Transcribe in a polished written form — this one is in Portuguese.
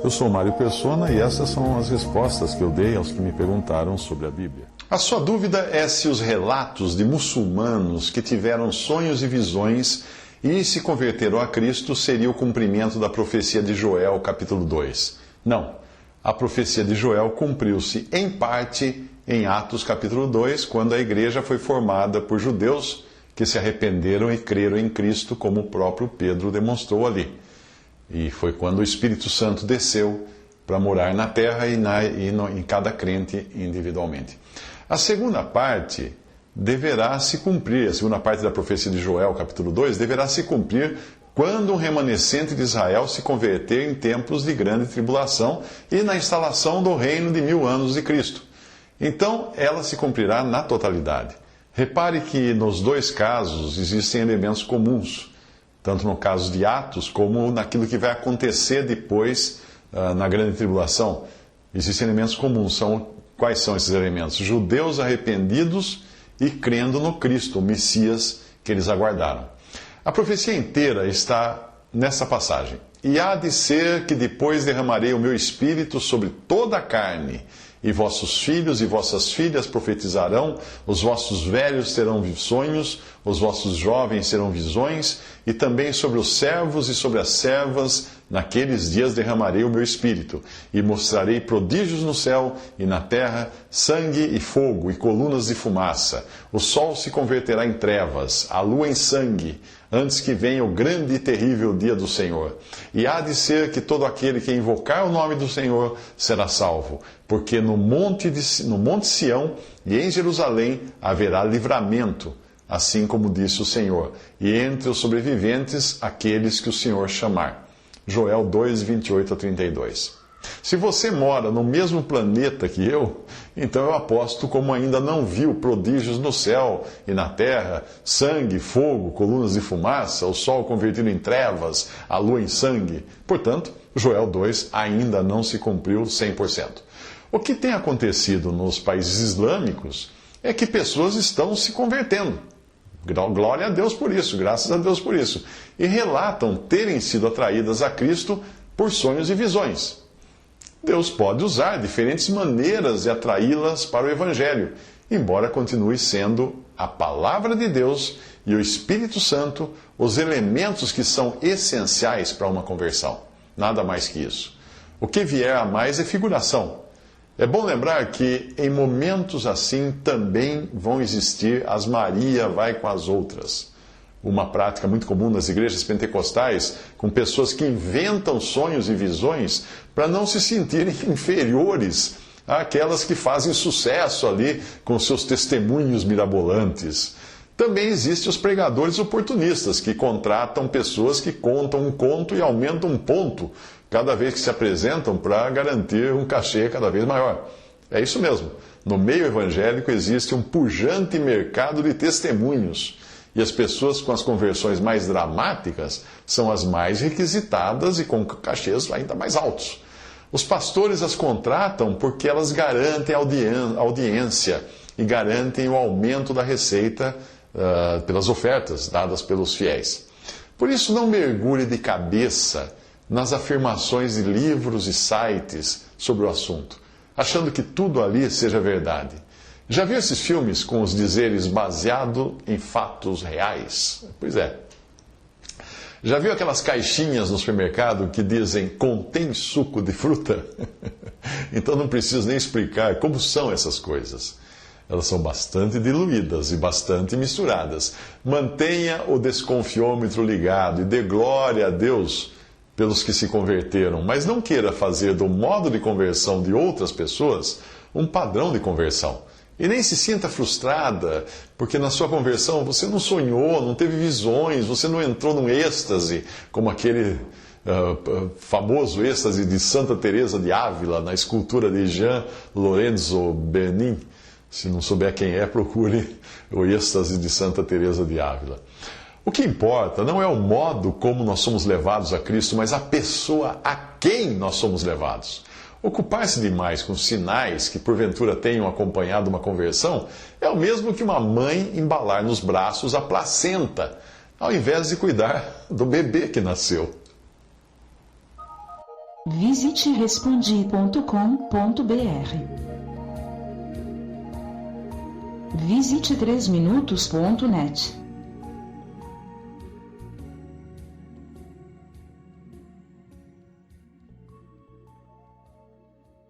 Eu sou Mário Persona e essas são as respostas que eu dei aos que me perguntaram sobre a Bíblia. A sua dúvida é se os relatos de muçulmanos que tiveram sonhos e visões e se converteram a Cristo seria o cumprimento da profecia de Joel, capítulo 2. Não. A profecia de Joel cumpriu-se em parte em Atos, capítulo 2, quando a igreja foi formada por judeus que se arrependeram e creram em Cristo, como o próprio Pedro demonstrou ali. E foi quando o Espírito Santo desceu para morar na terra em cada crente individualmente. A segunda parte deverá se cumprir, a segunda parte da profecia de Joel, capítulo 2, deverá se cumprir quando um remanescente de Israel se converter em tempos de grande tribulação e na instalação do reino de 1000 anos de Cristo. Então, ela se cumprirá na totalidade. Repare que nos dois casos existem elementos comuns, tanto no caso de Atos como naquilo que vai acontecer depois na grande tribulação. Existem elementos comuns. Quais são esses elementos? Judeus arrependidos e crendo no Cristo, o Messias que eles aguardaram. A profecia inteira está nessa passagem. E há de ser que depois derramarei o meu espírito sobre toda a carne, e vossos filhos e vossas filhas profetizarão, os vossos velhos terão sonhos, os vossos jovens terão visões, e também sobre os servos e sobre as servas, naqueles dias derramarei o meu espírito, e mostrarei prodígios no céu e na terra, sangue e fogo e colunas de fumaça. O sol se converterá em trevas, a lua em sangue, antes que venha o grande e terrível dia do Senhor. E há de ser que todo aquele que invocar o nome do Senhor será salvo, porque no monte Sião e em Jerusalém haverá livramento, assim como disse o Senhor, e entre os sobreviventes aqueles que o Senhor chamar. Joel 2, 28 a 32. Se você mora no mesmo planeta que eu, então eu aposto como ainda não viu prodígios no céu e na terra, sangue, fogo, colunas de fumaça, o sol convertido em trevas, a lua em sangue. Portanto, Joel 2 ainda não se cumpriu 100%. O que tem acontecido nos países islâmicos é que pessoas estão se convertendo. Glória a Deus por isso, graças a Deus por isso. E relatam terem sido atraídas a Cristo por sonhos e visões. Deus pode usar diferentes maneiras de atraí-las para o Evangelho, embora continue sendo a Palavra de Deus e o Espírito Santo os elementos que são essenciais para uma conversão. Nada mais que isso. O que vier a mais é figuração. É bom lembrar que em momentos assim também vão existir as Maria vai com as outras. Uma prática muito comum nas igrejas pentecostais, com pessoas que inventam sonhos e visões para não se sentirem inferiores àquelas que fazem sucesso ali com seus testemunhos mirabolantes. Também existem os pregadores oportunistas, que contratam pessoas que contam um conto e aumentam um ponto cada vez que se apresentam para garantir um cachê cada vez maior. É isso mesmo. No meio evangélico existe um pujante mercado de testemunhos. E as pessoas com as conversões mais dramáticas são as mais requisitadas e com cachês ainda mais altos. Os pastores as contratam porque elas garantem audiência e garantem o aumento da receita pelas ofertas dadas pelos fiéis. Por isso, não mergulhe de cabeça nas afirmações de livros e sites sobre o assunto, achando que tudo ali seja verdade. Já viu esses filmes com os dizeres baseado em fatos reais? Pois é. Já viu aquelas caixinhas no supermercado que dizem contém suco de fruta? Então não preciso nem explicar como são essas coisas. Elas são bastante diluídas e bastante misturadas. Mantenha o desconfiômetro ligado e dê glória a Deus pelos que se converteram, mas não queira fazer do modo de conversão de outras pessoas um padrão de conversão. E nem se sinta frustrada, porque na sua conversão você não sonhou, não teve visões, você não entrou num êxtase, como aquele famoso êxtase de Santa Teresa de Ávila, na escultura de Jean Lorenzo Benin. Se não souber quem é, procure o êxtase de Santa Teresa de Ávila. O que importa não é o modo como nós somos levados a Cristo, mas a pessoa a quem nós somos levados. Ocupar-se demais com sinais que porventura tenham acompanhado uma conversão é o mesmo que uma mãe embalar nos braços a placenta, ao invés de cuidar do bebê que nasceu. Visite respondi.com.br. Visite 3minutos.net.